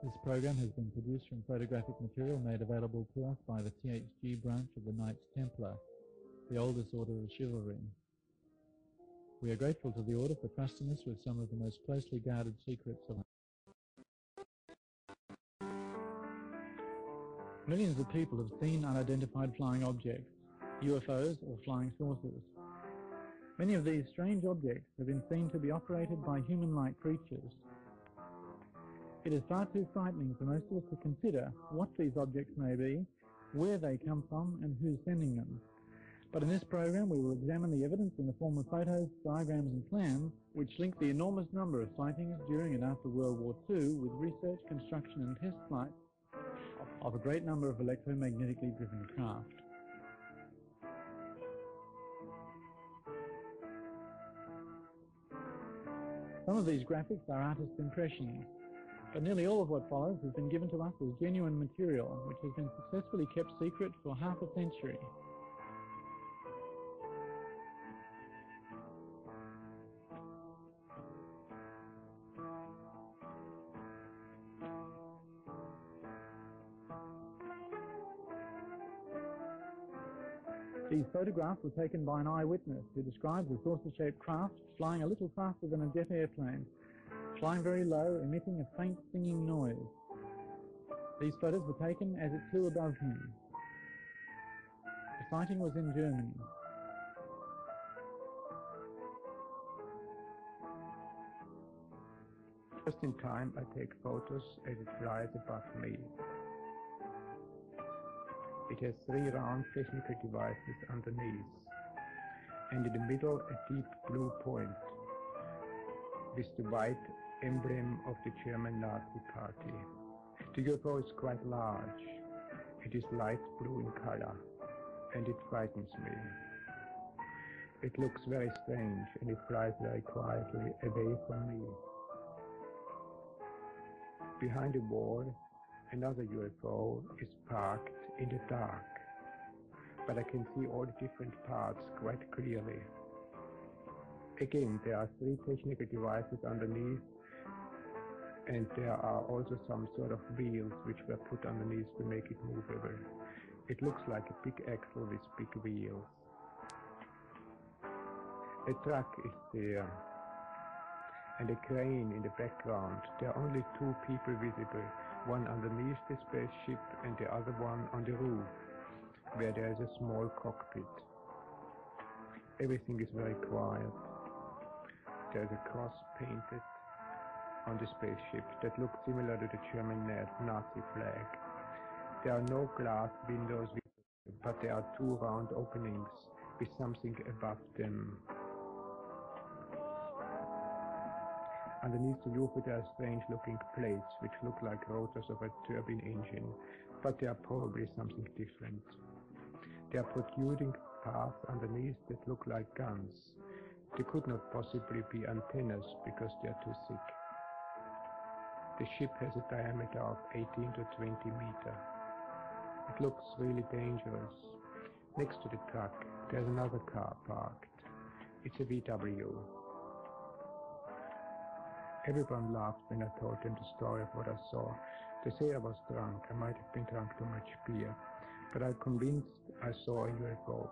This program has been produced from photographic material made available to us by the THG branch of the Knights Templar, the oldest order of chivalry. We are grateful to the order for trusting us with some of the most closely guarded secrets of Millions of people have seen unidentified flying objects, UFOs or flying saucers. Many of these strange objects have been seen to be operated by human-like creatures. It is far too frightening for most of us to consider what these objects may be, where they come from, and who's sending them. But in this program we will examine the evidence in the form of photos, diagrams and plans which link the enormous number of sightings during and after World War II with research, construction and test flights of a great number of electromagnetically driven craft. Some of these graphics are artist impressions, but nearly all of what follows has been given to us as genuine material, which has been successfully kept secret for half a century. These photographs were taken by an eyewitness who describes a saucer-shaped craft flying a little faster than a jet airplane, flying very low, emitting a faint singing noise. These photos were taken as it flew above him. The sighting was in Germany. Just in time I take photos as it flies above me. It has three round technical devices underneath, and in the middle a deep blue point with the white emblem of the German Nazi Party. The UFO is quite large. It is light blue in color, and it frightens me. It looks very strange, and it flies very quietly away from me. Behind the wall, another UFO is parked in the dark, but I can see all the different parts quite clearly. Again, there are three technical devices underneath, and there are also some sort of wheels which were put underneath to make it movable. It looks like a big axle with big wheels. A truck is there, and a crane in the background. There are only two people visible, one underneath the spaceship and the other one on the roof, where there is a small cockpit. Everything is very quiet. There is a cross painted on the spaceship that looks similar to the German Nazi flag. There are no glass windows, but there are two round openings with something above them. Underneath the UFO there are strange looking plates which look like rotors of a turbine engine, but they are probably something different. There are protruding parts underneath that look like guns. They could not possibly be antennas because they are too thick. The ship has a diameter of 18 to 20 meters. It looks really dangerous. Next to the truck there's another car parked. It's a VW. Everyone laughed when I told them the story of what I saw. They say I was drunk. I might have been drunk too much beer, but I'm convinced I saw a UFO.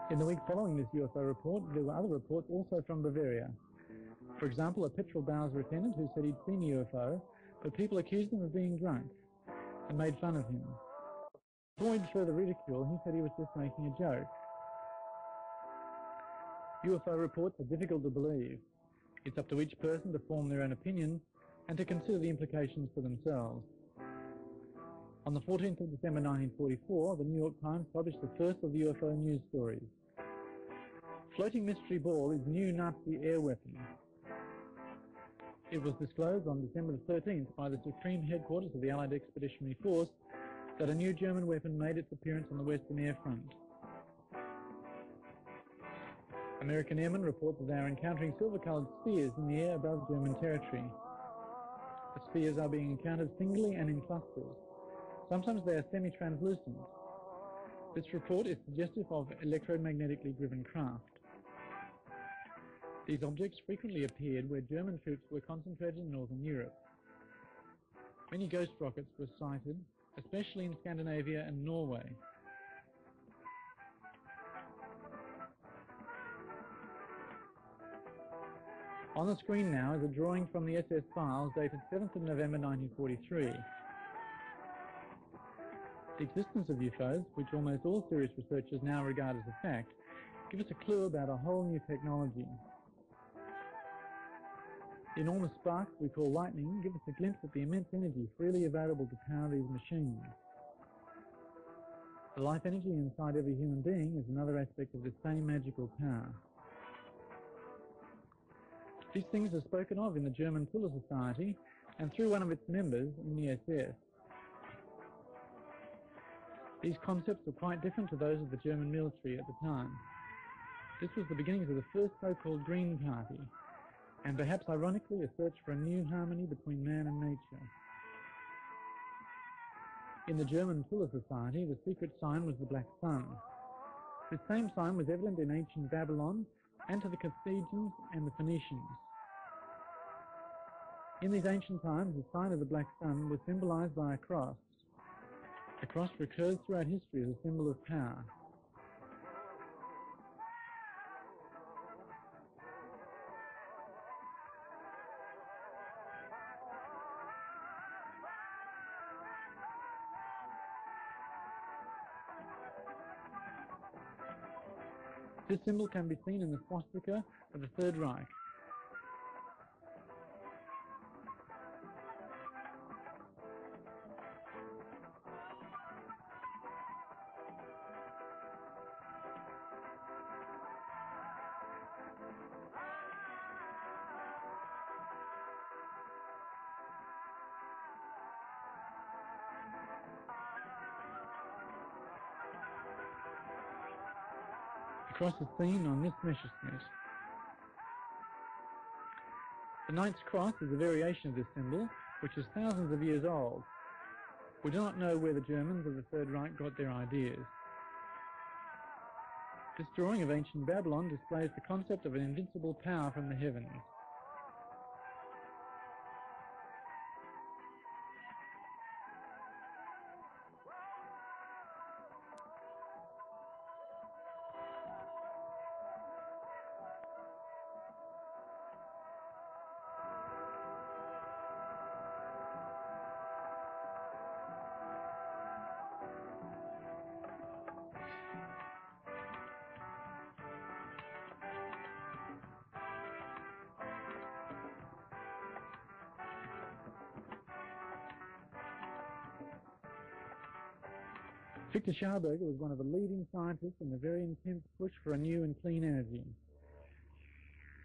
In the week following this UFO report, there were other reports also from Bavaria. For example, a petrol bows lieutenant who said he'd seen a UFO, but people accused him of being drunk and made fun of him. To avoid further ridicule, he said he was just making a joke. UFO reports are difficult to believe. It's up to each person to form their own opinion and to consider the implications for themselves. On the 14th of December 1944, the New York Times published the first of the UFO news stories. Floating mystery ball is new Nazi air weapon. It was disclosed on December the 13th by the Supreme Headquarters of the Allied Expeditionary Force that a new German weapon made its appearance on the Western Air Front. American airmen report that they are encountering silver-coloured spheres in the air above German territory. The spheres are being encountered singly and in clusters. Sometimes they are semi-translucent. This report is suggestive of electromagnetically driven craft. These objects frequently appeared where German troops were concentrated in northern Europe. Many ghost rockets were sighted, especially in Scandinavia and Norway. On the screen now is a drawing from the SS files dated 7th of November 1943. The existence of UFOs, which almost all serious researchers now regard as a fact, give us a clue about a whole new technology. The enormous sparks we call lightning give us a glimpse at the immense energy freely available to power these machines. The life energy inside every human being is another aspect of this same magical power. These things are spoken of in the German Ufos Society and through one of its members in the SS. These concepts are quite different to those of the German military at the time. This was the beginnings of the first so-called Green Party, and perhaps ironically a search for a new harmony between man and nature. In the German Ufos Society, the secret sign was the black sun. This same sign was evident in ancient Babylon and to the Carthaginians and the Phoenicians. In these ancient times, the sign of the black sun was symbolized by a cross. The cross recurs throughout history as a symbol of power. This symbol can be seen in the swastika of the Third Reich. The cross is seen on this Messerschmitt. The Knight's Cross is a variation of this symbol, which is thousands of years old. We do not know where the Germans of the Third Reich got their ideas. This drawing of ancient Babylon displays the concept of an invincible power from the heavens. Victor Schauberger was one of the leading scientists in the very intense push for a new and clean energy.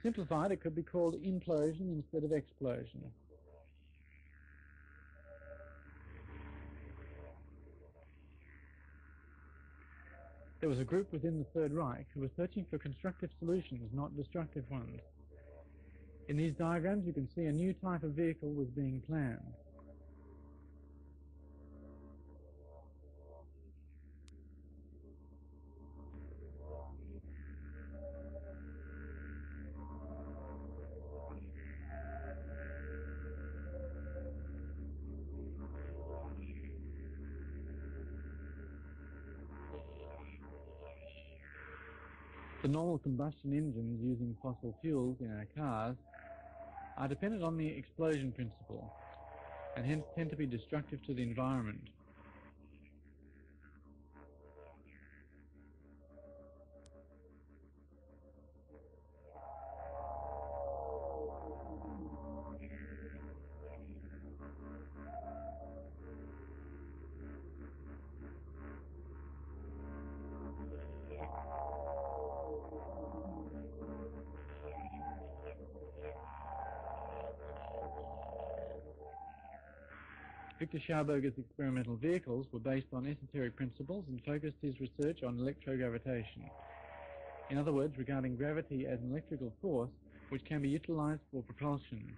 Simplified, it could be called implosion instead of explosion. There was a group within the Third Reich who was searching for constructive solutions, not destructive ones. In these diagrams you can see a new type of vehicle was being planned. The normal combustion engines using fossil fuels in our cars are dependent on the explosion principle and hence tend to be destructive to the environment. Victor Schauberger's experimental vehicles were based on esoteric principles and focused his research on electrogravitation. In other words, regarding gravity as an electrical force which can be utilized for propulsion.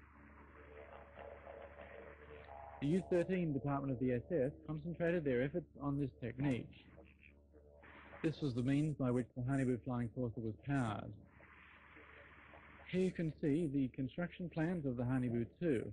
The U-13 department of the SS concentrated their efforts on this technique. This was the means by which the Hanibu flying saucer was powered. Here you can see the construction plans of the Hanibu 2.